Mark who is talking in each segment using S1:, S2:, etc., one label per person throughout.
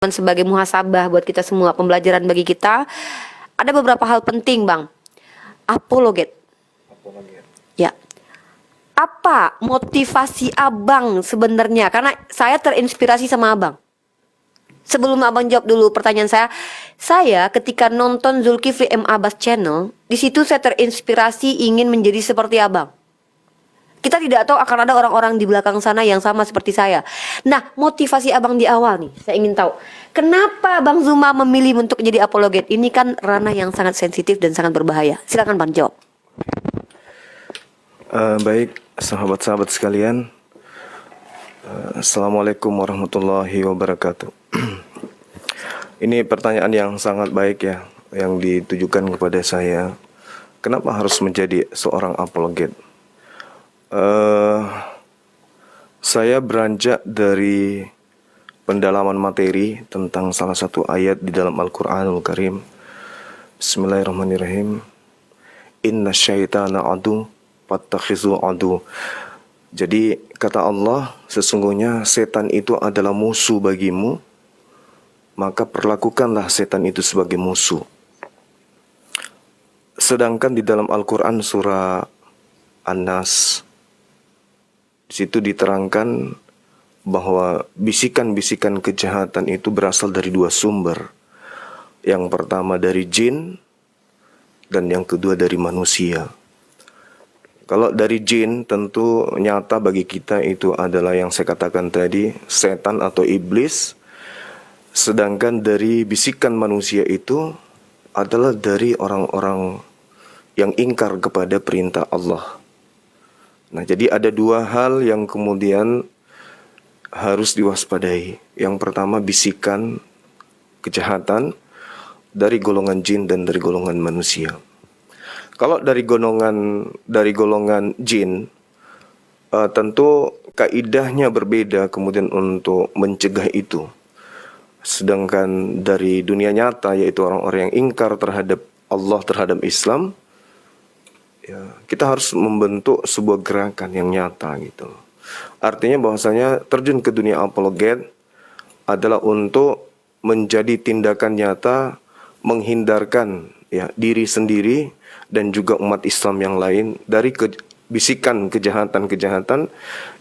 S1: sebagai muhasabah buat kita semua, pembelajaran bagi kita. Ada beberapa hal penting, Bang. Apologet. Ya. Apa motivasi Abang sebenarnya? Karena saya terinspirasi sama Abang. Sebelum Abang jawab dulu pertanyaan saya ketika nonton Zulkifli M. Abbas Channel, di situ saya terinspirasi ingin menjadi seperti Abang. Kita tidak tahu akan ada orang-orang di belakang sana yang sama seperti saya. Nah, motivasi Abang di awal nih, saya ingin tahu. Kenapa Bang Zuma memilih untuk jadi apologet? Ini kan ranah yang sangat sensitif dan sangat berbahaya. Silakan Bang jawab.
S2: Baik, sahabat-sahabat sekalian. Assalamualaikum warahmatullahi wabarakatuh. Ini pertanyaan yang sangat baik ya, yang ditujukan kepada saya. Kenapa harus menjadi seorang apologet? Saya beranjak dari pendalaman materi tentang salah satu ayat di dalam Al-Quranul Karim. Bismillahirrahmanirrahim. Inna syaitana adu fattakhizu adu. Jadi kata Allah, sesungguhnya setan itu adalah musuh bagimu, maka perlakukanlah setan itu sebagai musuh. Sedangkan di dalam Al-Quran surah An-Nas, di situ diterangkan bahwa bisikan-bisikan kejahatan itu berasal dari dua sumber. Yang pertama dari jin, dan yang kedua dari manusia. Kalau dari jin tentu nyata bagi kita itu adalah yang saya katakan tadi, setan atau iblis. Sedangkan dari bisikan manusia itu adalah dari orang-orang yang ingkar kepada perintah Allah. Nah, jadi ada dua hal yang kemudian harus diwaspadai. Yang pertama bisikan kejahatan dari golongan jin dan dari golongan manusia. Kalau dari golongan jin, tentu kaidahnya berbeda kemudian untuk mencegah itu. Sedangkan dari dunia nyata, yaitu orang-orang yang ingkar terhadap Allah, terhadap Islam, ya, kita harus membentuk sebuah gerakan yang nyata gitu. Artinya bahwasanya terjun ke dunia apologet adalah untuk menjadi tindakan nyata menghindarkan ya diri sendiri dan juga umat Islam yang lain dari bisikan kejahatan-kejahatan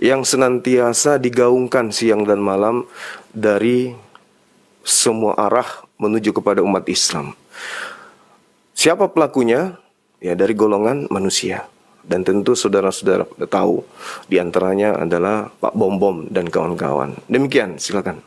S2: yang senantiasa digaungkan siang dan malam dari semua arah menuju kepada umat Islam. Siapa pelakunya? Ya, dari golongan manusia. Dan tentu saudara-saudara tahu, diantaranya adalah Pak Bom Bom dan kawan-kawan. Demikian, silakan.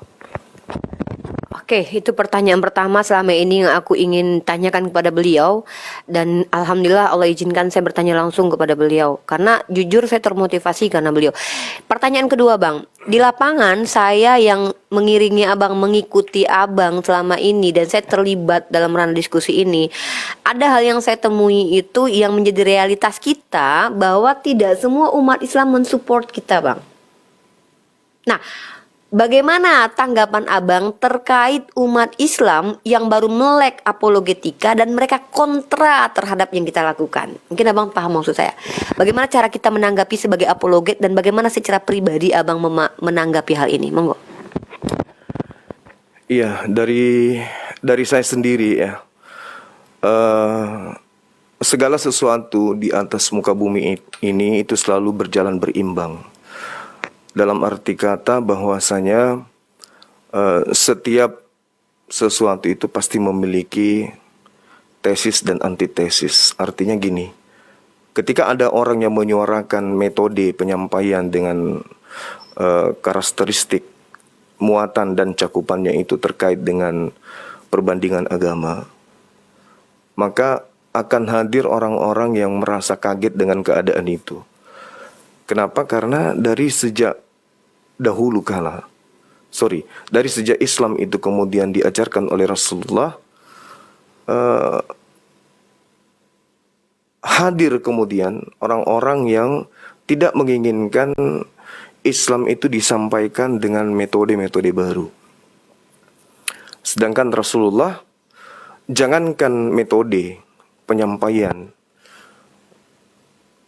S1: Oke, itu pertanyaan pertama selama ini yang aku ingin tanyakan kepada beliau. Dan Alhamdulillah Allah izinkan saya bertanya langsung kepada beliau. Karena jujur saya termotivasi karena beliau. Pertanyaan kedua Bang, di lapangan saya yang mengiringi Abang, mengikuti Abang selama ini, dan saya terlibat dalam ranah diskusi ini. Ada hal yang saya temui itu yang menjadi realitas kita, bahwa tidak semua umat Islam mensupport kita Bang. Nah, bagaimana tanggapan Abang terkait umat Islam yang baru melek apologetika dan mereka kontra terhadap yang kita lakukan? Mungkin Abang paham maksud saya. Bagaimana cara kita menanggapi sebagai apologet dan bagaimana secara pribadi Abang menanggapi hal ini? Monggo.
S2: Iya, dari saya sendiri ya. Segala sesuatu di atas muka bumi ini itu selalu berjalan berimbang. Dalam arti kata bahwasanya setiap sesuatu itu pasti memiliki tesis dan antitesis. Artinya gini, ketika ada orang yang menyuarakan metode penyampaian dengan karakteristik muatan dan cakupannya itu terkait dengan perbandingan agama, maka akan hadir orang-orang yang merasa kaget dengan keadaan itu. Kenapa? Karena dari sejak dahulu dari sejak Islam itu kemudian diajarkan oleh Rasulullah, hadir kemudian orang-orang yang tidak menginginkan Islam itu disampaikan dengan metode-metode baru. Sedangkan Rasulullah, jangankan metode penyampaian,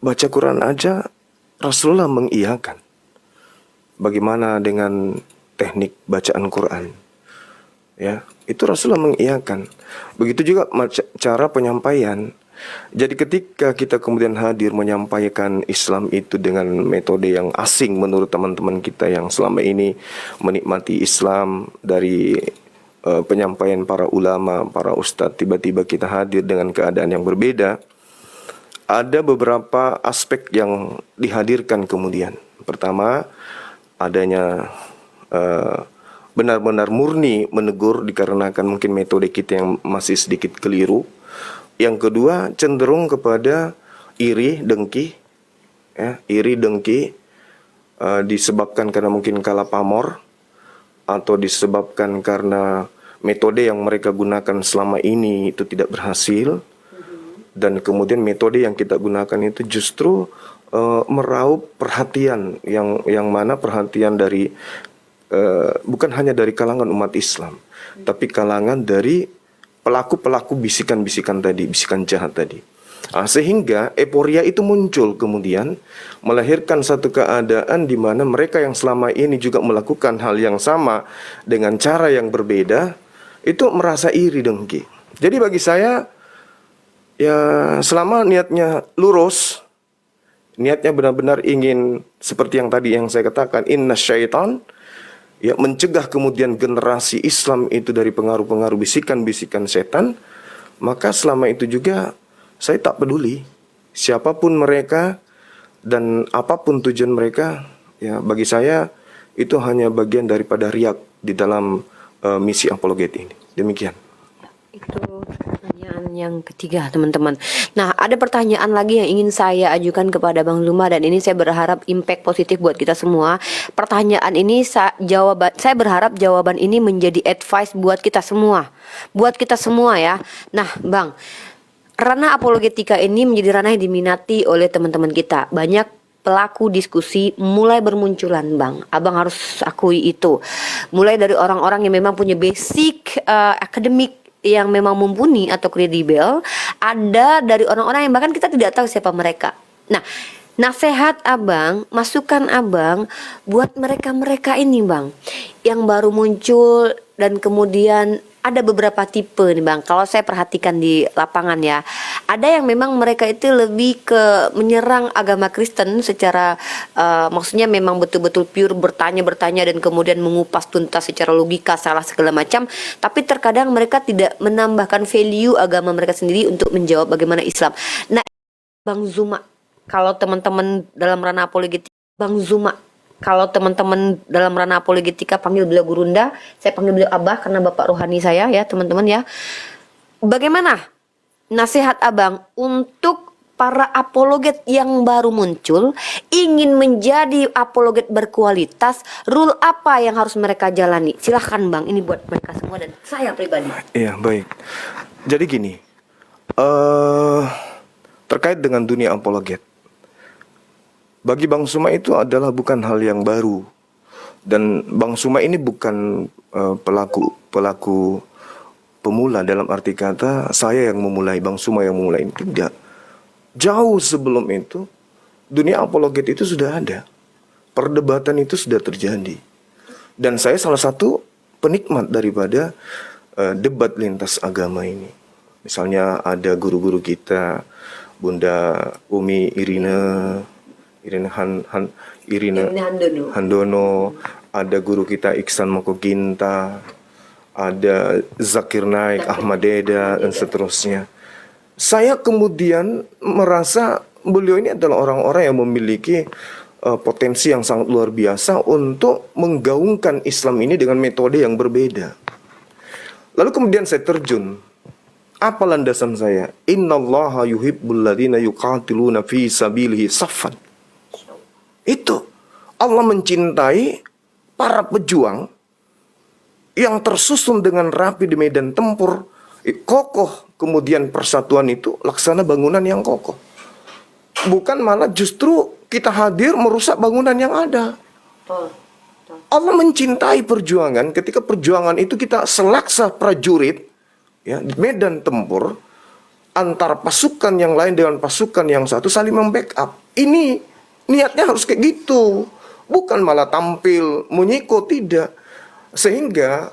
S2: baca Quran aja Rasulullah mengiyakan. Bagaimana dengan teknik bacaan Quran? Ya, itu Rasulullah mengiyakan. Begitu juga cara penyampaian. Jadi ketika kita kemudian hadir menyampaikan Islam itu dengan metode yang asing menurut teman-teman kita yang selama ini menikmati Islam dari penyampaian para ulama, para ustadz, tiba-tiba kita hadir dengan keadaan yang berbeda, ada beberapa aspek yang dihadirkan kemudian. Pertama, adanya benar-benar murni menegur dikarenakan mungkin metode kita yang masih sedikit keliru. Yang kedua, cenderung kepada iri, dengki, ya, iri, dengki, disebabkan karena mungkin kalah pamor, atau disebabkan karena metode yang mereka gunakan selama ini itu tidak berhasil, dan kemudian metode yang kita gunakan itu justru meraup perhatian yang mana perhatian dari bukan hanya dari kalangan umat Islam, tapi kalangan dari pelaku-pelaku bisikan-bisikan tadi, bisikan jahat tadi. Sehingga euforia itu muncul kemudian melahirkan satu keadaan di mana mereka yang selama ini juga melakukan hal yang sama dengan cara yang berbeda itu merasa iri, dengki. Jadi bagi saya, ya selama niatnya lurus, niatnya benar-benar ingin seperti yang tadi yang saya katakan, inna syaitan, ya, mencegah kemudian generasi Islam itu dari pengaruh-pengaruh bisikan-bisikan setan, maka selama itu juga saya tak peduli siapapun mereka dan apapun tujuan mereka. Ya, bagi saya itu hanya bagian daripada riak di dalam misi apologet ini. Demikian.
S1: Itu pertanyaan yang ketiga, teman-teman. Nah, ada pertanyaan lagi yang ingin saya ajukan kepada Bang Zuma, dan ini saya berharap impact positif buat kita semua. Pertanyaan ini saya berharap jawaban ini menjadi advice buat kita semua. Buat kita semua ya. Nah, Bang, ranah apologetika ini menjadi ranah yang diminati oleh teman-teman kita. Banyak pelaku diskusi mulai bermunculan, Bang. Abang harus akui itu. Mulai dari orang-orang yang memang punya basic akademik yang memang mumpuni atau kredibel, ada dari orang-orang yang bahkan kita tidak tahu siapa mereka. Nah, nasihat Abang, masukan Abang buat mereka-mereka ini, Bang, yang baru muncul dan kemudian ada beberapa tipe nih, Bang. Kalau saya perhatikan di lapangan ya, ada yang memang mereka itu lebih ke menyerang agama Kristen secara maksudnya memang betul-betul pure bertanya dan kemudian mengupas tuntas secara logika salah segala macam, tapi terkadang mereka tidak menambahkan value agama mereka sendiri untuk menjawab bagaimana Islam. Nah, Bang Zuma, kalau teman-teman dalam ranah apologetika, Bang Zuma, kalau teman-teman dalam ranah apologetika panggil beliau Gurunda, saya panggil beliau Abah karena bapak rohani saya ya, teman-teman ya. Bagaimana nasihat Abang untuk para apologet yang baru muncul, ingin menjadi apologet berkualitas, rule apa yang harus mereka jalani? Silahkan Bang, ini buat mereka semua dan saya pribadi.
S2: Iya, baik. Jadi gini, terkait dengan dunia apologet, bagi Bang Zuma itu adalah bukan hal yang baru. Dan Bang Zuma ini bukan pelaku pemula dalam arti kata saya yang memulai, Bang Zuma yang memulai. Tidak. Jauh sebelum itu, dunia apologet itu sudah ada. Perdebatan itu sudah terjadi. Dan saya salah satu penikmat daripada debat lintas agama ini. Misalnya ada guru-guru kita, Bunda Umi Irina Handono, ada guru kita Iksan Mokoginta, ada Zakir Naik, Ahmad Deda, dan seterusnya. Saya kemudian merasa beliau ini adalah orang-orang yang memiliki potensi yang sangat luar biasa untuk menggaungkan Islam ini dengan metode yang berbeda. Lalu kemudian saya terjun. Apa landasan saya? Innallaha yuhibbul ladzina yuqatiluna fi sabilihi saffan. Itu Allah mencintai para pejuang yang tersusun dengan rapi di medan tempur, kokoh, kemudian persatuan itu laksana bangunan yang kokoh. Bukan malah justru kita hadir merusak bangunan yang ada. Allah mencintai perjuangan ketika perjuangan itu kita selaksa prajurit ya, di medan tempur, antara pasukan yang lain dengan pasukan yang satu saling membackup. Ini niatnya harus kayak gitu, bukan malah tampil menyiko, tidak. Sehingga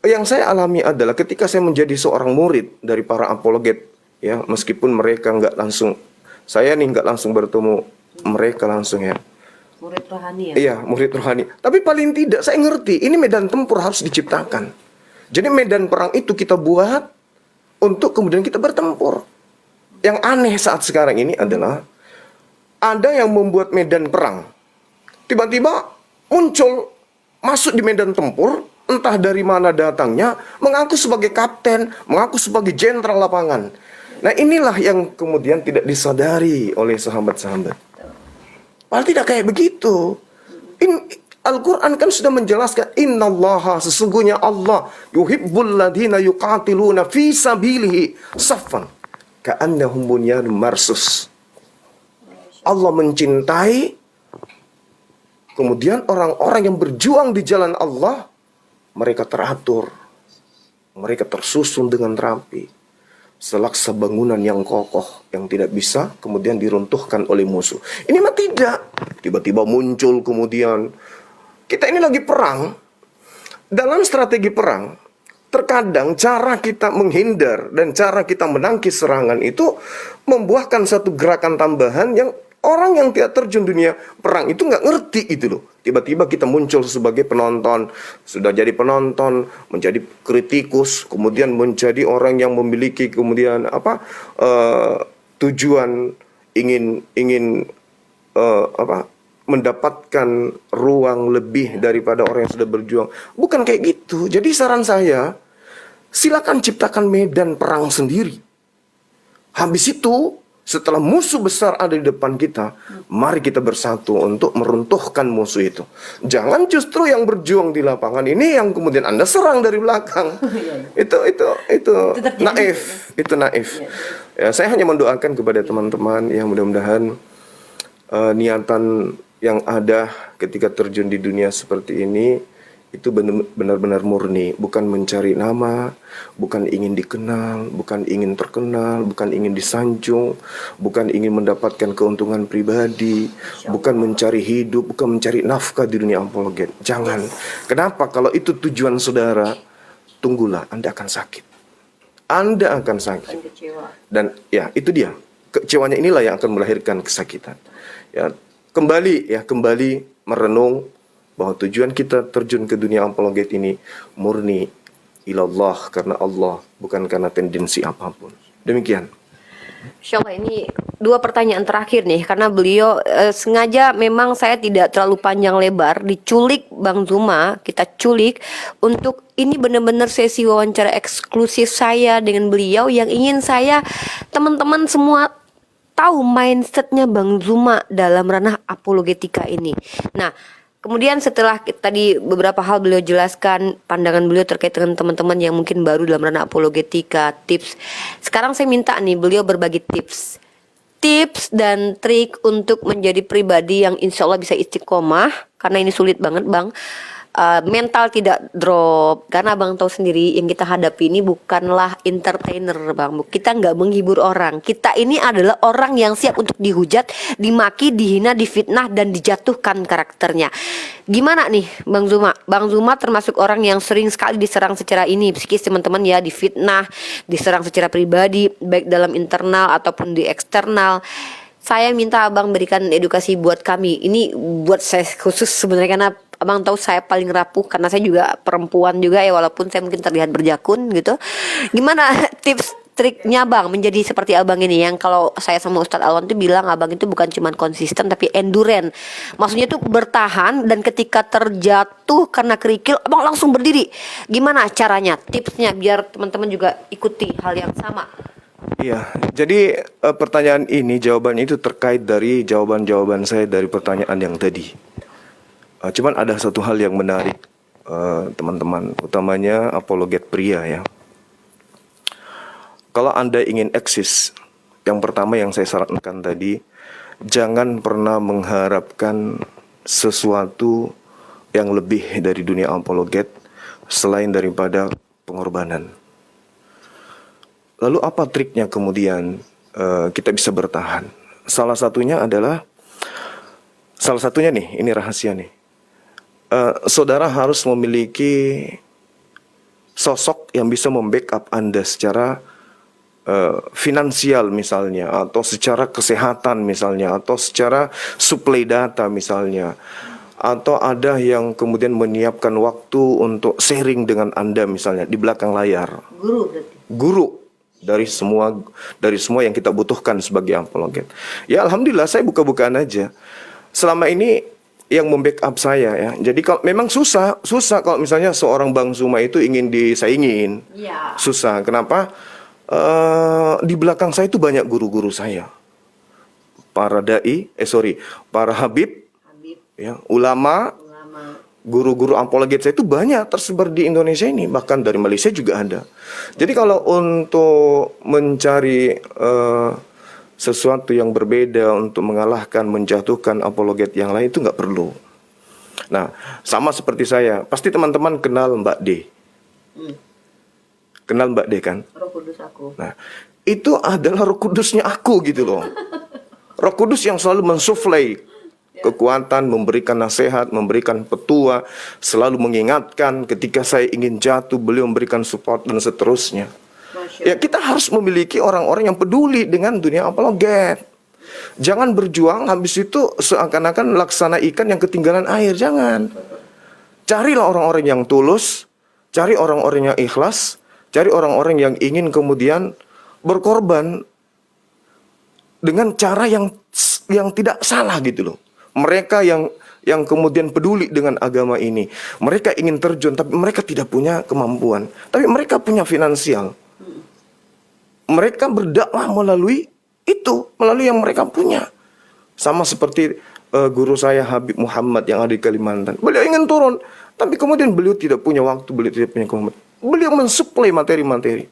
S2: Yang saya alami adalah ketika saya menjadi seorang murid dari para apologet, ya, meskipun mereka nggak langsung, saya nih nggak langsung bertemu mereka langsung ya.
S1: Murid rohani ya.
S2: Iya, murid rohani. Tapi paling tidak saya ngerti, ini medan tempur harus diciptakan. Jadi medan perang itu kita buat untuk kemudian kita bertempur. Yang aneh saat sekarang ini adalah ada yang membuat medan perang. Tiba-tiba muncul masuk di medan tempur, entah dari mana datangnya, mengaku sebagai kapten, mengaku sebagai jenderal lapangan. Nah, inilah yang kemudian tidak disadari oleh sahabat-sahabat. Padahal tidak kayak begitu. Al-Quran kan sudah menjelaskan, innallaha, sesungguhnya Allah yuhibbul ladhina yuqatiluna fi sabilihi saffan ka'annahum bunyanun marsus. Allah mencintai kemudian orang-orang yang berjuang di jalan Allah, mereka teratur, mereka tersusun dengan rapi, selaksa bangunan yang kokoh yang tidak bisa kemudian diruntuhkan oleh musuh. Ini mah tidak. Tiba-tiba muncul kemudian, kita ini lagi perang. Dalam strategi perang, terkadang cara kita menghindar dan cara kita menangkis serangan itu membuahkan satu gerakan tambahan yang orang yang tidak terjun dunia perang itu nggak ngerti itu loh. Tiba-tiba kita muncul sebagai penonton, sudah jadi penonton, menjadi kritikus, kemudian menjadi orang yang memiliki kemudian tujuan ingin mendapatkan ruang lebih daripada orang yang sudah berjuang. Bukan kayak gitu. Jadi saran saya, silakan ciptakan medan perang sendiri. Habis itu, setelah musuh besar ada di depan kita, mari kita bersatu untuk meruntuhkan musuh itu. Jangan justru yang berjuang di lapangan ini yang kemudian Anda serang dari belakang. Itu naif, itu naif. Ya, saya hanya mendoakan kepada teman-teman yang mudah-mudahan niatan yang ada ketika terjun di dunia seperti ini itu benar-benar murni, bukan mencari nama, bukan ingin dikenal, bukan ingin terkenal, bukan ingin disanjung, bukan ingin mendapatkan keuntungan pribadi, bukan mencari hidup, bukan mencari nafkah di dunia apologet. Jangan. Kenapa? Kalau itu tujuan saudara, tunggulah, Anda akan sakit. Anda akan sakit. Dan ya, itu dia. Kecewanya inilah yang akan melahirkan kesakitan. Ya, kembali merenung bahwa tujuan kita terjun ke dunia apologet ini murni ilallah, karena Allah, bukan karena tendensi apapun. Demikian.
S1: Insya Allah ini 2 pertanyaan terakhir nih, karena beliau sengaja memang saya tidak terlalu panjang lebar, diculik Bang Zuma, kita culik untuk ini benar-benar sesi wawancara eksklusif saya dengan beliau yang ingin saya teman-teman semua tahu mindsetnya Bang Zuma dalam ranah apologetika ini. Nah, kemudian setelah tadi beberapa hal beliau jelaskan pandangan beliau terkait dengan teman-teman yang mungkin baru dalam ranah apologetika, tips. Sekarang saya minta nih beliau berbagi tips dan trik untuk menjadi pribadi yang insya Allah bisa istiqomah, karena ini sulit banget Bang. Mental tidak drop, karena Bang tahu sendiri yang kita hadapi ini bukanlah entertainer Bang. Kita nggak menghibur orang. Kita ini adalah orang yang siap untuk dihujat, dimaki, dihina, difitnah, dan dijatuhkan karakternya. Gimana nih Bang Zuma? Bang Zuma termasuk orang yang sering sekali diserang secara ini psikis teman-teman ya, difitnah, diserang secara pribadi, baik dalam internal ataupun di eksternal. Saya minta Abang berikan edukasi buat kami. Ini buat saya khusus sebenarnya, karena Abang tahu saya paling rapuh, karena saya juga perempuan juga ya, walaupun saya mungkin terlihat berjakun gitu. Gimana tips triknya Bang menjadi seperti Abang ini, yang kalau saya sama Ustadz Alwan tuh bilang Abang itu bukan cuma konsisten tapi endurance. Maksudnya tuh bertahan, dan ketika terjatuh karena kerikil Abang langsung berdiri. Gimana caranya, tipsnya biar teman-teman juga ikuti hal yang sama?
S2: Iya, jadi pertanyaan ini jawabannya itu terkait dari jawaban-jawaban saya dari pertanyaan yang tadi. Cuman ada satu hal yang menarik teman-teman, utamanya apologet pria ya. Kalau Anda ingin eksis, yang pertama yang saya sarankan tadi, jangan pernah mengharapkan sesuatu yang lebih dari dunia apologet selain daripada pengorbanan. Lalu apa triknya kemudian kita bisa bertahan? Salah satunya nih, ini rahasia nih. Saudara harus memiliki sosok yang bisa membackup Anda secara finansial misalnya, atau secara kesehatan misalnya, atau secara suplai data misalnya, atau ada yang kemudian menyiapkan waktu untuk sharing dengan Anda misalnya di belakang layar.
S1: Guru berarti.
S2: Guru dari semua yang kita butuhkan sebagai apologet. Ya alhamdulillah saya buka-bukaan aja. Selama ini yang membackup saya ya. Jadi kalau memang susah kalau misalnya seorang Bang Zuma itu ingin disaingin.
S1: Iya.
S2: Susah. Kenapa? Di belakang saya itu banyak guru-guru saya. Para habib, ya, ulama, guru-guru apologet saya itu banyak tersebar di Indonesia ini, bahkan dari Malaysia juga ada. Jadi kalau untuk mencari sesuatu yang berbeda untuk mengalahkan, menjatuhkan apologet yang lain itu nggak perlu. Nah, sama seperti saya, pasti teman-teman kenal Mbak D. Kenal Mbak D kan?
S1: Roh Kudus aku.
S2: Nah, itu adalah Roh Kudusnya aku gitu loh. Roh Kudus yang selalu mensuplai kekuatan, memberikan nasihat, memberikan petua, selalu mengingatkan ketika saya ingin jatuh, beliau memberikan support dan seterusnya. Ya, kita harus memiliki orang-orang yang peduli dengan dunia apologet. Jangan berjuang habis itu seakan-akan laksana ikan yang ketinggalan air, jangan. Carilah orang-orang yang tulus, cari orang-orang yang ikhlas, cari orang-orang yang ingin kemudian berkorban dengan cara yang tidak salah gitu loh. Mereka yang kemudian peduli dengan agama ini, mereka ingin terjun tapi mereka tidak punya kemampuan, tapi mereka punya finansial. Mereka berdakwah melalui yang mereka punya. Sama seperti guru saya Habib Muhammad yang ada di Kalimantan. Beliau ingin turun, tapi kemudian beliau tidak punya waktu, beliau tidak punya kemampuan. Beliau mensuplai materi-materi.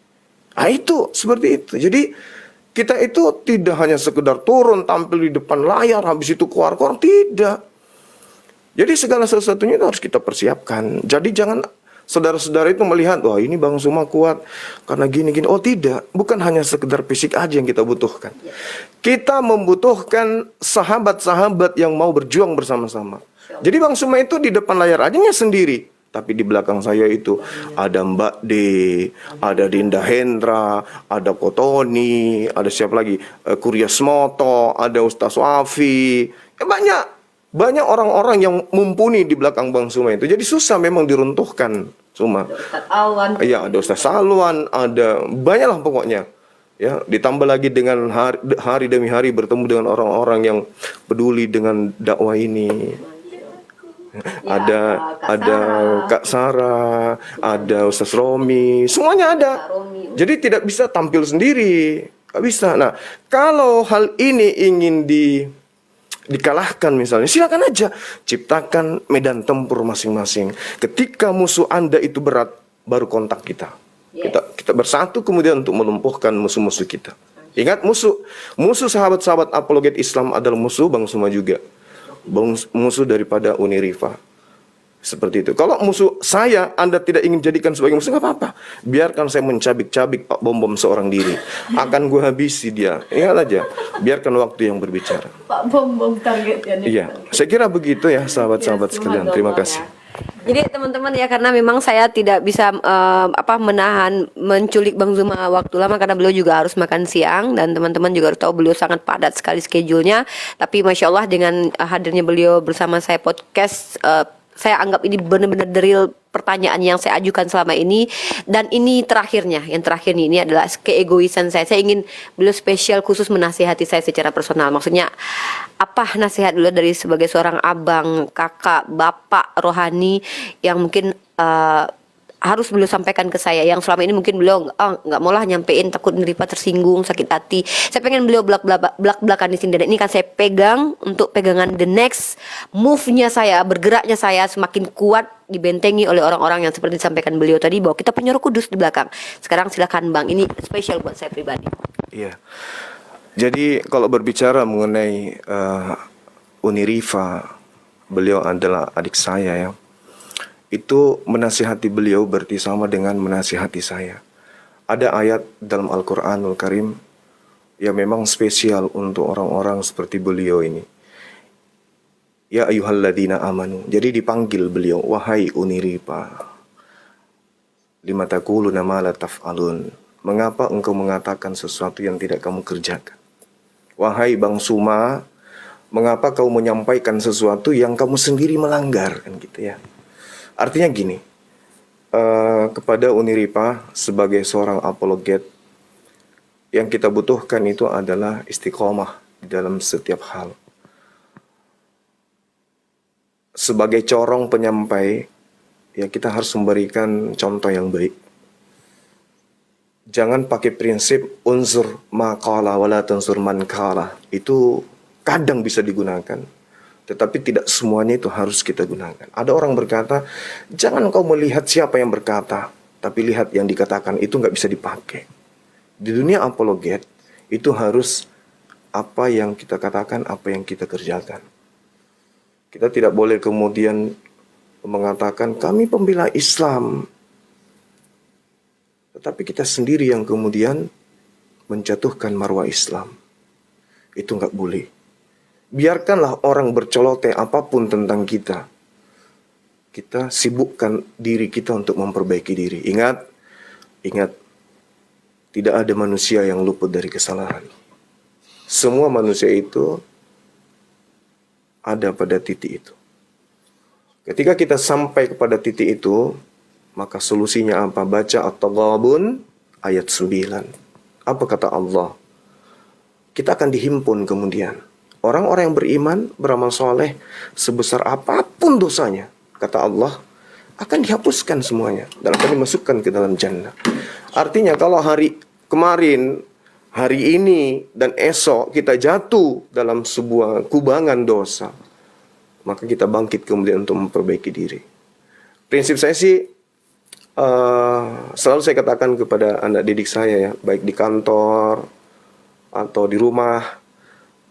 S2: Nah itu, seperti itu. Jadi kita itu tidak hanya sekedar turun, tampil di depan layar, habis itu keluar, tidak. Jadi segala sesuatunya itu harus kita persiapkan. Jadi jangan saudara-saudara itu melihat, wah ini Bang Zuma kuat karena gini-gini. Oh tidak, bukan hanya sekedar fisik aja yang kita butuhkan. Kita membutuhkan sahabat-sahabat yang mau berjuang bersama-sama. Jadi Bang Zuma itu di depan layar aja sendiri. Tapi di belakang saya itu ada Mbak D, ada Dinda Hendra, ada Kotoni, ada siapa lagi? Kurya Smoto, ada Ustaz Wafi. Ya, banyak orang-orang yang mumpuni di belakang Bang Zuma itu. Jadi susah memang diruntuhkan Zuma.
S1: Ada Ustaz Alwan.
S2: Iya, ada Ustaz Alwan, ada banyak lah pokoknya. Ya, ditambah lagi dengan hari demi hari bertemu dengan orang-orang yang peduli dengan dakwah ini.
S1: Ya,
S2: ada Kak Sarah, ada Ustaz Romi, semuanya ada. Jadi tidak bisa tampil sendiri, nggak bisa. Nah, kalau hal ini ingin dikalahkan misalnya, silakan aja ciptakan medan tempur masing-masing. Ketika musuh Anda itu berat, baru kontak kita. Kita bersatu kemudian untuk melumpuhkan musuh-musuh kita. Ingat, musuh sahabat-sahabat apologet Islam adalah musuh Bang Zuma juga. Musuh daripada Unirifa. Seperti itu. Kalau musuh saya Anda tidak ingin jadikan sebagai musuh, nggak apa-apa. Biarkan saya mencabik-cabik Pak Bom seorang diri. Akan gue habisi dia. Ingat aja. Biarkan waktu yang berbicara.
S1: Pak Bom targetnya.
S2: Iya. Saya kira begitu ya sahabat-sahabat sekalian. Terima kasih.
S1: Jadi teman-teman ya, karena memang saya tidak bisa menahan menculik Bang Zuma waktu lama karena beliau juga harus makan siang, dan teman-teman juga harus tahu beliau sangat padat sekali schedule-nya. Tapi Masya Allah dengan hadirnya beliau bersama saya podcast, saya anggap ini benar-benar real pertanyaan yang saya ajukan selama ini. Dan ini terakhirnya, yang terakhir ini adalah keegoisan saya. Saya ingin beliau spesial khusus menasihati saya secara personal. Maksudnya apa nasihat beliau dari sebagai seorang abang, kakak, bapak rohani yang mungkin harus beliau sampaikan ke saya, yang selama ini mungkin beliau nggak maulah nyampein, takut Nerifa tersinggung, sakit hati. Saya pengen beliau belak-belakan di sini, dan ini kan saya pegang untuk pegangan the next move-nya saya, bergeraknya saya semakin kuat, dibentengi oleh orang-orang yang seperti disampaikan beliau tadi, bahwa kita punya Roh Kudus di belakang. Sekarang silakan Bang, ini spesial buat saya pribadi.
S2: Iya. Jadi kalau berbicara mengenai Unirifa, beliau adalah adik saya ya. Itu menasihati beliau berarti sama dengan menasihati saya. Ada ayat dalam Al-Quranul Karim yang memang spesial untuk orang-orang seperti beliau ini. Ya ayyuhalladzina amanu. Jadi dipanggil beliau, wahai Unirifa. Lima taquluna ma la taf'alun. Mengapa engkau mengatakan sesuatu yang tidak kamu kerjakan? Wahai Bang Suma, mengapa kau menyampaikan sesuatu yang kamu sendiri melanggar? Kan gitu ya. Artinya gini, kepada Uniripa sebagai seorang apologet, yang kita butuhkan itu adalah istiqomah di dalam setiap hal. Sebagai corong penyampai, ya kita harus memberikan contoh yang baik. Jangan pakai prinsip unsur maqala wala tansur man qala. Itu kadang bisa digunakan, tetapi tidak semuanya itu harus kita gunakan. Ada orang berkata, jangan kau melihat siapa yang berkata, tapi lihat yang dikatakan. Itu nggak bisa dipakai. Di dunia apologet, itu harus apa yang kita katakan, apa yang kita kerjakan. Kita tidak boleh kemudian mengatakan, kami pembela Islam, tetapi kita sendiri yang kemudian menjatuhkan marwah Islam. Itu nggak boleh. Biarkanlah orang berceloteh apapun tentang kita. Kita sibukkan diri kita untuk memperbaiki diri. Ingat, tidak ada manusia yang luput dari kesalahan. Semua manusia itu ada pada titik itu. Ketika kita sampai kepada titik itu, maka solusinya apa? Baca At-Taghabun ayat 9. Apa kata Allah? Kita akan dihimpun kemudian. Orang-orang yang beriman, beramal soleh, sebesar apapun dosanya, kata Allah, akan dihapuskan semuanya dan akan dimasukkan ke dalam jannah. Artinya kalau hari kemarin, hari ini, dan esok kita jatuh dalam sebuah kubangan dosa, maka kita bangkit kemudian untuk memperbaiki diri. Prinsip saya sih, selalu saya katakan kepada anak didik saya ya, baik di kantor atau di rumah,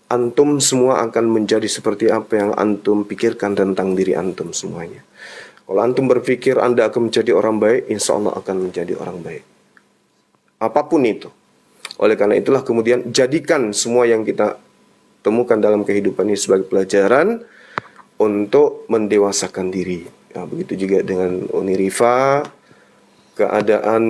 S2: antum semua akan menjadi seperti apa yang antum pikirkan tentang diri antum semuanya. Kalau antum berpikir Anda akan menjadi orang baik, insya Allah akan menjadi orang baik. Apapun itu. Oleh karena itulah kemudian jadikan semua yang kita temukan dalam kehidupan ini sebagai pelajaran untuk mendewasakan diri. Ya, begitu juga dengan Unirifa, keadaan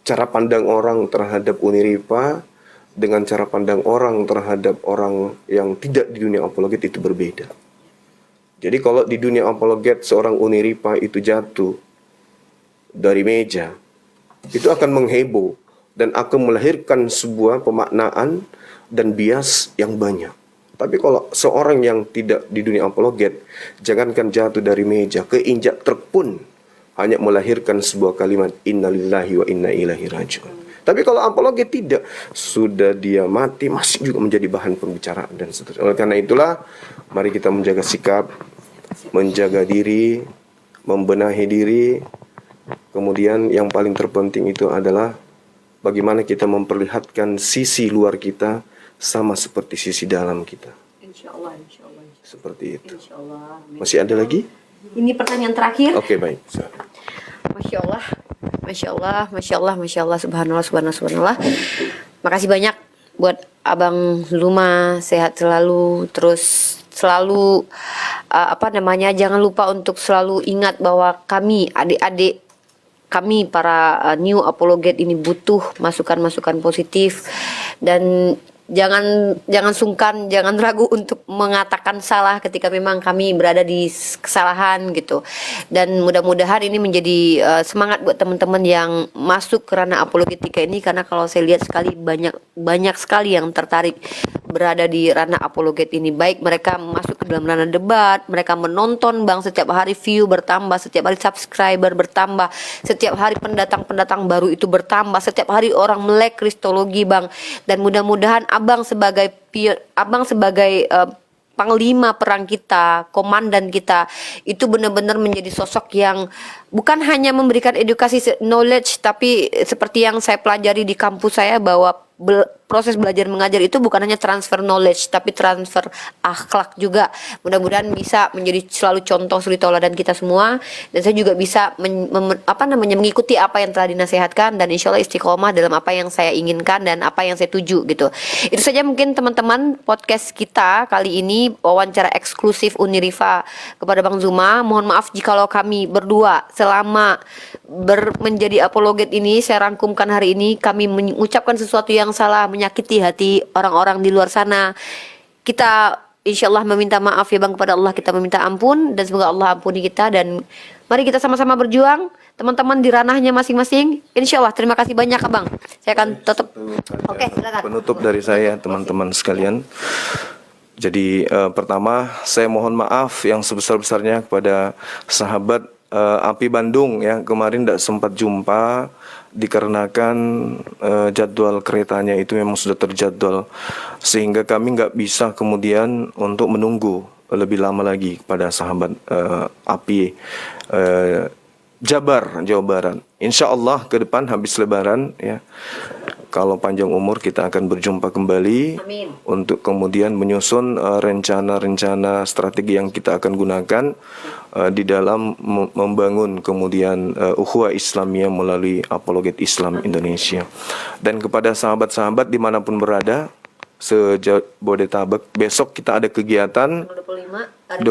S2: cara pandang orang terhadap Unirifa dengan cara pandang orang terhadap orang yang tidak di dunia apologet itu berbeda. Jadi kalau di dunia apologet seorang Uniripa itu jatuh dari meja, itu akan mengheboh dan akan melahirkan sebuah pemaknaan dan bias yang banyak. Tapi kalau seorang yang tidak di dunia apologet, jangankan jatuh dari meja, keinjak truk pun hanya melahirkan sebuah kalimat innalillahi wa inna ilaihi raji'un. Tapi kalau apologet tidak, sudah dia mati masih juga menjadi bahan pembicaraan dan seterusnya. Oleh karena itulah, mari kita menjaga sikap, menjaga diri, membenahi diri. Kemudian yang paling terpenting itu adalah bagaimana kita memperlihatkan sisi luar kita sama seperti sisi dalam kita.
S1: Insya Allah.
S2: Seperti itu.
S1: Insya Allah.
S2: Masih ada lagi?
S1: Ini pertanyaan terakhir.
S2: Oke, baik.
S1: Masya Allah, subhanallah. Makasih banyak buat Abang Luma, sehat selalu, terus selalu jangan lupa untuk selalu ingat bahwa kami, adik-adik kami para new apologet ini butuh masukan-masukan positif, dan jangan sungkan, jangan ragu untuk mengatakan salah ketika memang kami berada di kesalahan gitu. Dan mudah-mudahan ini menjadi semangat buat teman-teman yang masuk ke ranah apologetika ini, karena kalau saya lihat banyak sekali yang tertarik berada di ranah apologet ini. Baik mereka masuk ke dalam ranah debat, mereka menonton Bang, setiap hari view bertambah, setiap hari subscriber bertambah, setiap hari pendatang-pendatang baru itu bertambah, setiap hari orang melek kristologi Bang. Dan mudah-mudahan Abang sebagai panglima perang kita, komandan kita, itu benar-benar menjadi sosok yang bukan hanya memberikan edukasi knowledge, tapi seperti yang saya pelajari di kampus saya, bahwa proses belajar mengajar itu bukan hanya transfer knowledge, tapi transfer akhlak juga. Mudah-mudahan bisa menjadi selalu contoh suri tauladan kita semua, dan saya juga bisa mengikuti apa yang telah dinasehatkan, dan insya Allah istiqomah dalam apa yang saya inginkan dan apa yang saya tuju gitu. Itu saja mungkin teman-teman podcast kita kali ini, wawancara eksklusif Unirifa kepada Bang Zuma. Mohon maaf jikalau kami berdua selama menjadi apologet ini, saya rangkumkan hari ini, kami mengucapkan sesuatu yang salah, menyakiti hati orang-orang di luar sana. Kita insya Allah meminta maaf ya Bang kepada Allah, kita meminta ampun dan semoga Allah ampuni kita, dan mari kita sama-sama berjuang teman-teman di ranahnya masing-masing. Insya Allah. Terima kasih banyak Abang. Saya akan tutup. Oke, silakan.
S2: Penutup dari saya teman-teman sekalian. Jadi pertama saya mohon maaf yang sebesar-besarnya kepada sahabat API Bandung yang kemarin tidak sempat jumpa dikarenakan jadwal keretanya itu memang sudah terjadwal, sehingga kami nggak bisa kemudian untuk menunggu lebih lama lagi pada sahabat API Jabar, Jawa Barat. Insya Allah ke depan habis Lebaran ya, kalau panjang umur kita akan berjumpa kembali.
S1: Amin.
S2: Untuk kemudian menyusun rencana-rencana strategi yang kita akan gunakan di dalam membangun kemudian ukhuwah Islamiyah melalui Apologet Islam Indonesia. Dan kepada sahabat-sahabat dimanapun berada se-Jabodetabek, besok kita ada kegiatan 25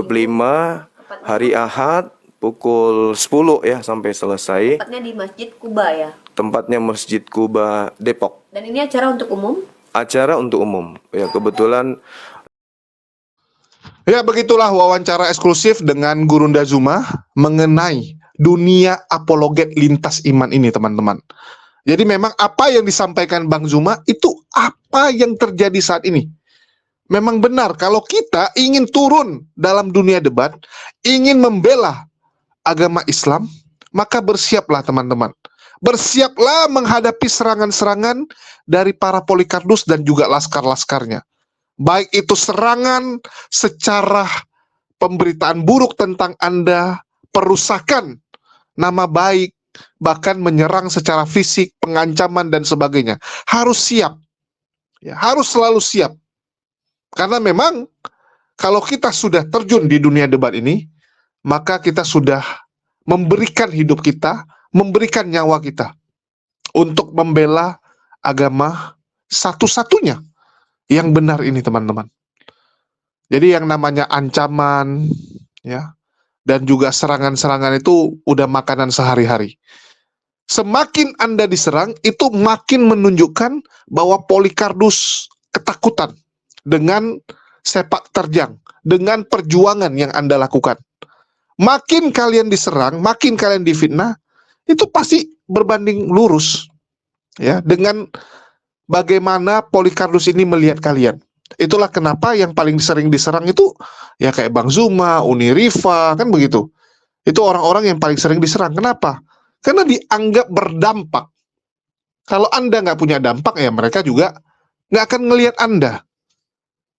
S2: hari Ahad pukul 10 ya sampai selesai.
S1: Tempatnya di Masjid Kuba ya.
S2: Tempatnya Masjid Kuba Depok.
S1: Dan ini acara untuk umum?
S2: Acara untuk umum. Ya, kebetulan.
S3: Ya, begitulah wawancara eksklusif dengan Gurunda Zuma mengenai dunia apologet lintas iman ini, teman-teman. Jadi memang apa yang disampaikan Bang Zuma itu apa yang terjadi saat ini. Memang benar, kalau kita ingin turun dalam dunia debat, ingin membela agama Islam, maka bersiaplah teman-teman. Bersiaplah menghadapi serangan-serangan dari para Polikardus dan juga laskar-laskarnya. Baik itu serangan secara pemberitaan buruk tentang Anda, perusakan nama baik, bahkan menyerang secara fisik, pengancaman dan sebagainya. Harus siap. Ya, harus selalu siap. Karena memang kalau kita sudah terjun di dunia debat ini, maka kita sudah memberikan hidup kita, memberikan nyawa kita untuk membela agama satu-satunya yang benar ini, teman-teman. Jadi yang namanya ancaman ya dan juga serangan-serangan itu udah makanan sehari-hari. Semakin Anda diserang, itu makin menunjukkan bahwa Polikardus ketakutan dengan sepak terjang, dengan perjuangan yang Anda lakukan. Makin kalian diserang, makin kalian difitnah, itu pasti berbanding lurus ya dengan bagaimana Polikardus ini melihat kalian. Itulah kenapa yang paling sering diserang itu ya kayak Bang Zuma, Uni Rifa, kan begitu. Itu orang-orang yang paling sering diserang. Kenapa? Karena dianggap berdampak. Kalau Anda nggak punya dampak, ya mereka juga nggak akan ngelihat Anda.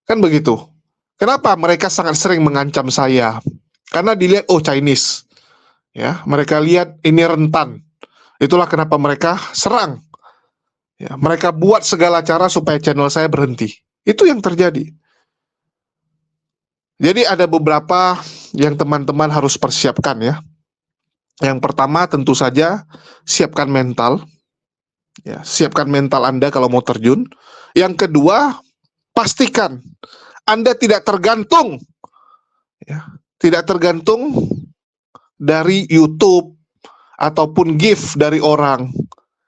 S3: Kan begitu. Kenapa mereka sangat sering mengancam saya? Karena dilihat, oh Chinese. Ya, mereka lihat ini rentan. Itulah kenapa mereka serang. Ya, mereka buat segala cara supaya channel saya berhenti. Itu yang terjadi. Jadi ada beberapa yang teman-teman harus persiapkan ya. Yang pertama tentu saja siapkan mental. Ya, siapkan mental Anda kalau mau terjun. Yang kedua, pastikan Anda tidak tergantung. Ya, tidak tergantung dari YouTube ataupun gift dari orang.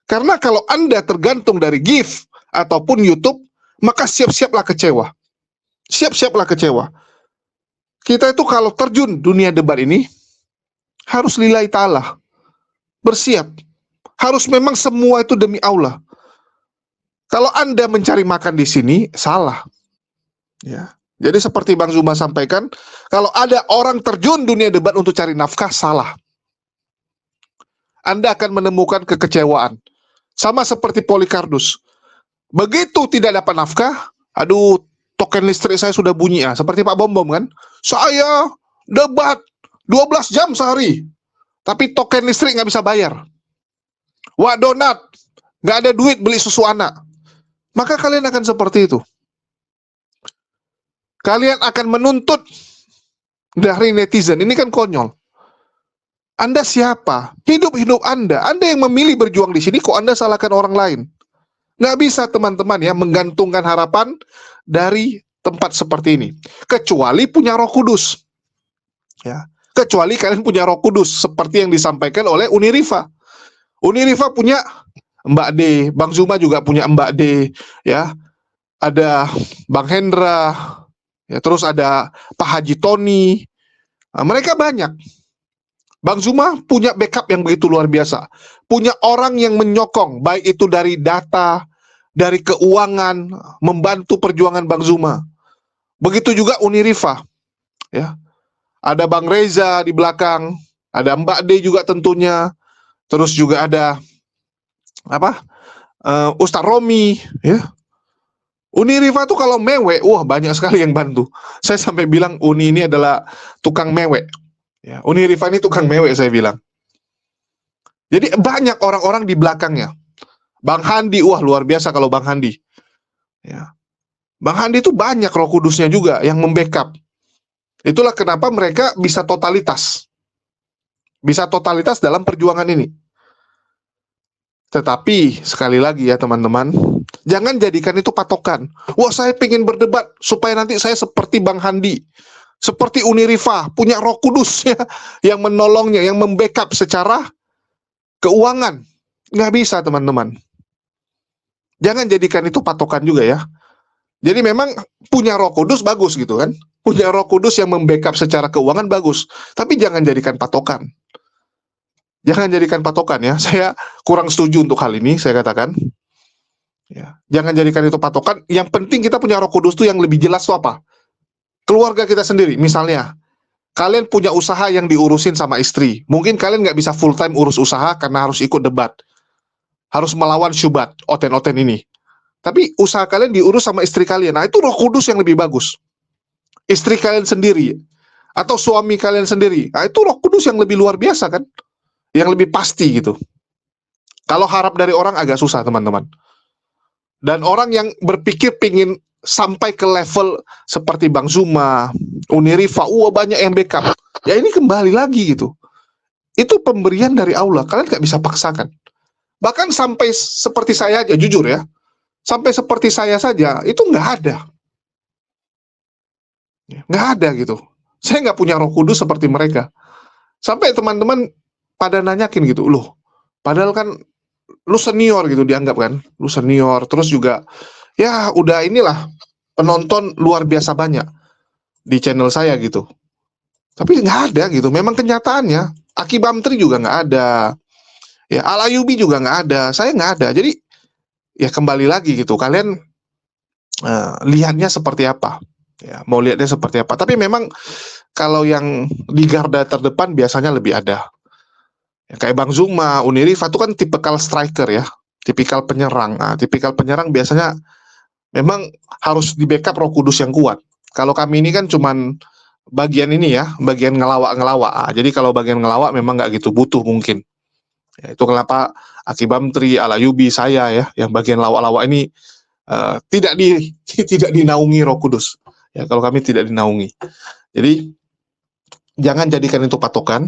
S3: Karena kalau Anda tergantung dari gift ataupun YouTube, maka siap-siaplah kecewa. Siap-siaplah kecewa. Kita itu kalau terjun dunia debat ini, harus lillahi ta'ala. Bersiap. Harus memang semua itu demi Allah. Kalau Anda mencari makan di sini, salah. Ya. Jadi seperti Bang Zuma sampaikan, kalau ada orang terjun dunia debat untuk cari nafkah, salah. Anda akan menemukan kekecewaan. Sama seperti Polikardus. Begitu tidak dapat nafkah, aduh, token listrik saya sudah bunyi ya. Seperti Pak Bom Bom kan. Saya debat 12 jam sehari, tapi token listrik nggak bisa bayar. Wah, donat, nggak ada duit beli susu anak. Maka kalian akan seperti itu. Kalian akan menuntut dari netizen. Ini kan konyol. Anda siapa? Hidup-hidup Anda. Anda yang memilih berjuang di sini, kok Anda salahkan orang lain? Nggak bisa teman-teman ya menggantungkan harapan dari tempat seperti ini. Kecuali punya Roh Kudus. Ya. kecuali kalian punya Roh Kudus seperti yang disampaikan oleh Unirifa. Unirifa punya Mbak D, Bang Zuma juga punya Mbak D, ya. Ada Bang Hendra, ya, terus ada Pak Haji Tony. Nah, mereka banyak. Bang Zuma punya backup yang begitu luar biasa. Punya orang yang menyokong, baik itu dari data, dari keuangan, membantu perjuangan Bang Zuma. Begitu juga Unirifa, ya. Ada Bang Reza di belakang, ada Mbak D juga tentunya. Terus juga ada Ustaz Romi, ya. Unirifa tuh kalau mewek, wah banyak sekali yang bantu. Saya sampai bilang Uni ini adalah tukang mewek. Ya, Unirifa ini tukang mewek saya bilang. Jadi banyak orang-orang di belakangnya. Bang Handi, wah luar biasa kalau Bang Handi. Ya. Bang Handi itu banyak Roh Kudusnya juga yang membackup. Itulah kenapa mereka bisa totalitas. Bisa totalitas dalam perjuangan ini. Tetapi sekali lagi ya teman-teman, jangan jadikan itu patokan. Wah saya pengen berdebat supaya nanti saya seperti Bang Handi, seperti Unirifa, punya Roh Kudus ya, yang menolongnya, yang membackup secara keuangan. Nggak bisa teman-teman. Jangan jadikan itu patokan juga ya. Jadi memang punya Roh Kudus bagus gitu kan. Punya Roh Kudus yang membackup secara keuangan bagus. Tapi jangan jadikan patokan. Jangan jadikan patokan ya. Saya kurang setuju untuk hal ini, saya katakan. Ya, jangan jadikan itu patokan. Yang penting kita punya Roh Kudus itu yang lebih jelas itu apa? Keluarga kita sendiri. Misalnya, kalian punya usaha yang diurusin sama istri. Mungkin kalian nggak bisa full time urus usaha karena harus ikut debat. Harus melawan syubhat, oten-oten ini. Tapi usaha kalian diurus sama istri kalian. Nah, itu Roh Kudus yang lebih bagus. Istri kalian sendiri. Atau suami kalian sendiri. Nah, itu Roh Kudus yang lebih luar biasa kan? Yang lebih pasti gitu. Kalau harap dari orang agak susah teman-teman. Dan orang yang berpikir pingin sampai ke level seperti Bang Zuma, Unirifa, banyak yang backup. Ya ini kembali lagi gitu. Itu pemberian dari Allah, kalian nggak bisa paksakan. Bahkan sampai seperti saya aja, jujur ya. Sampai seperti saya saja, itu nggak ada. Nggak ada gitu. Saya nggak punya Roh Kudus seperti mereka. Sampai teman-teman pada nanyakin gitu, loh, padahal kan lu senior gitu dianggap kan, lu senior, terus juga ya udah inilah penonton luar biasa banyak di channel saya gitu. Tapi nggak ada gitu, memang kenyataannya. Aki Bamtri juga nggak ada, ya Al Ayubi juga nggak ada, saya nggak ada. Jadi ya kembali lagi gitu, kalian lihatnya seperti apa, ya mau lihatnya seperti apa. Tapi memang kalau yang di garda terdepan biasanya lebih ada. Ya, kayak Bang Zuma, Unirifa itu kan tipikal striker ya, tipikal penyerang. Nah, tipikal penyerang biasanya memang harus di backup Roh Kudus yang kuat. Kalau kami ini kan cuman bagian ini ya, bagian ngelawak-ngelawak. Nah, jadi kalau bagian ngelawak memang nggak gitu butuh mungkin. Ya, itu kenapa Aki Bamtri, Al Ayubi, saya ya, yang bagian lawak-lawak ini tidak dinaungi Roh Kudus. Ya, kalau kami tidak dinaungi. Jadi jangan jadikan itu patokan.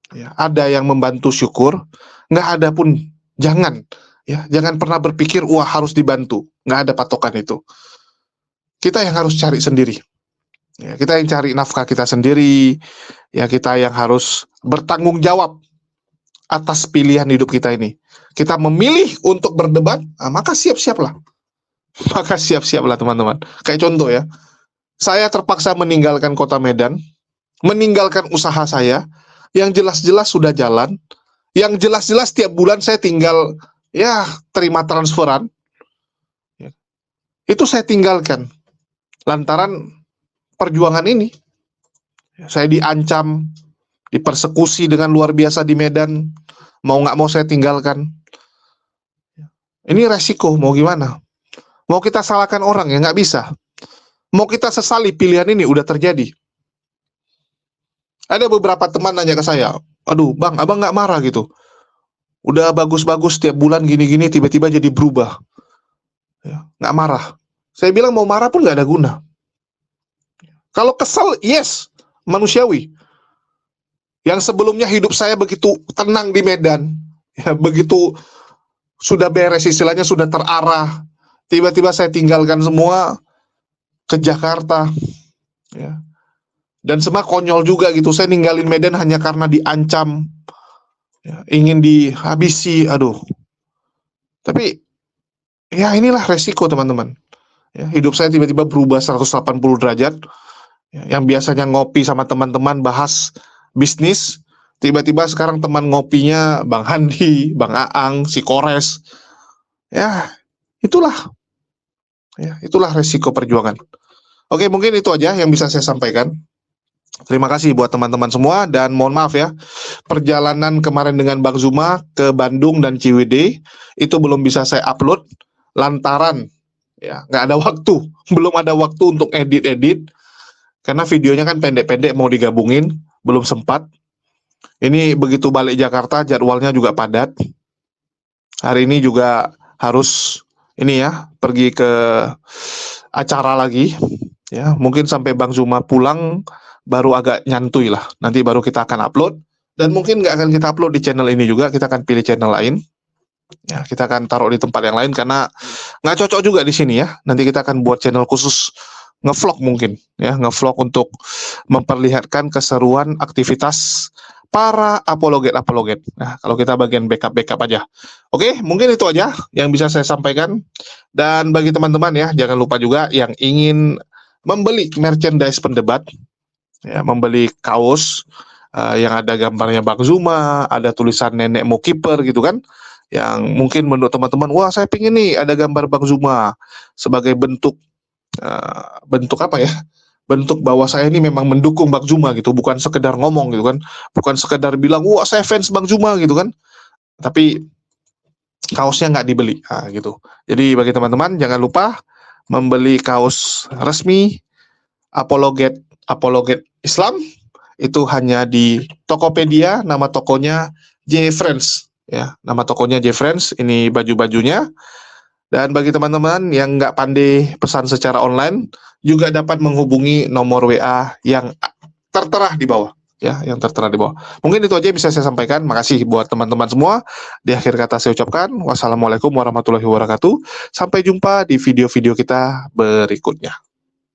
S3: Ya, ada yang membantu syukur, nggak ada pun jangan. Ya, jangan pernah berpikir wah harus dibantu. Nggak ada patokan itu. Kita yang harus cari sendiri. Ya, kita yang cari nafkah kita sendiri. Ya, kita yang harus bertanggung jawab atas pilihan hidup kita ini. Kita memilih untuk berdebat, maka siap-siaplah. Maka siap-siaplah teman-teman. Kayak contoh ya, saya terpaksa meninggalkan kota Medan, meninggalkan usaha saya, yang jelas-jelas sudah jalan, yang jelas-jelas tiap bulan saya tinggal ya terima transferan, ya. Itu saya tinggalkan lantaran perjuangan ini. Saya diancam, dipersekusi dengan luar biasa di Medan, mau nggak mau saya tinggalkan. Ini resiko, mau gimana? Mau kita salahkan orang ya nggak bisa. Mau kita sesali pilihan ini udah terjadi. Ada beberapa teman nanya ke saya, aduh bang, abang nggak marah gitu. Udah bagus-bagus tiap bulan gini-gini, tiba-tiba jadi berubah. Ya, nggak marah. Saya bilang mau marah pun nggak ada guna. Kalau kesal, yes, manusiawi. Yang sebelumnya hidup saya begitu tenang di Medan, ya, begitu sudah beres istilahnya, sudah terarah. Tiba-tiba saya tinggalkan semua ke Jakarta. Ya. Dan semua konyol juga gitu. Saya ninggalin Medan hanya karena diancam, ya, ingin dihabisi. Aduh. Tapi ya inilah resiko teman-teman. Ya, hidup saya tiba-tiba berubah 180 derajat. Ya, yang biasanya ngopi sama teman-teman bahas bisnis, tiba-tiba sekarang teman ngopinya Bang Handi, Bang Aang, si Kores. Ya, itulah. Ya, itulah resiko perjuangan. Oke, mungkin itu aja yang bisa saya sampaikan. Terima kasih buat teman-teman semua dan mohon maaf ya, perjalanan kemarin dengan Bang Zuma ke Bandung dan Ciwidey itu belum bisa saya upload lantaran ya nggak ada waktu, belum ada waktu untuk edit-edit karena videonya kan pendek-pendek mau digabungin, belum sempat. Ini begitu balik Jakarta jadwalnya juga padat. Hari ini juga harus ini ya pergi ke acara lagi ya, mungkin sampai Bang Zuma pulang baru agak nyantui lah. Nanti baru kita akan upload dan mungkin nggak akan kita upload di channel ini juga, kita akan pilih channel lain. Ya, kita akan taruh di tempat yang lain karena nggak cocok juga di sini ya. Nanti kita akan buat channel khusus ngevlog mungkin ya, ngevlog untuk memperlihatkan keseruan aktivitas para apologet. Nah, kalau kita bagian backup aja. Oke, mungkin itu aja yang bisa saya sampaikan. Dan bagi teman-teman ya, jangan lupa juga yang ingin membeli merchandise pendebat, ya, membeli kaos yang ada gambarnya Bang Zuma, ada tulisan nenek mau kiper gitu kan, yang mungkin menurut teman-teman, wah saya pingin nih ada gambar Bang Zuma sebagai bentuk apa ya, bentuk bahwa saya ini memang mendukung Bang Zuma gitu, bukan sekedar ngomong gitu kan, bukan sekedar bilang wah saya fans Bang Zuma gitu kan, tapi kaosnya nggak dibeli gitu. Jadi bagi teman-teman jangan lupa membeli kaos resmi apologet Islam itu hanya di Tokopedia, nama tokonya J Friends ya, nama tokonya J Friends. Ini baju-bajunya. Dan bagi teman-teman yang nggak pandai pesan secara online juga dapat menghubungi nomor WA yang tertera di bawah ya, yang tertera di bawah. Mungkin itu aja yang bisa saya sampaikan. Makasih buat teman-teman semua. Di akhir kata saya ucapkan wassalamualaikum warahmatullahi wabarakatuh. Sampai jumpa di video-video kita berikutnya.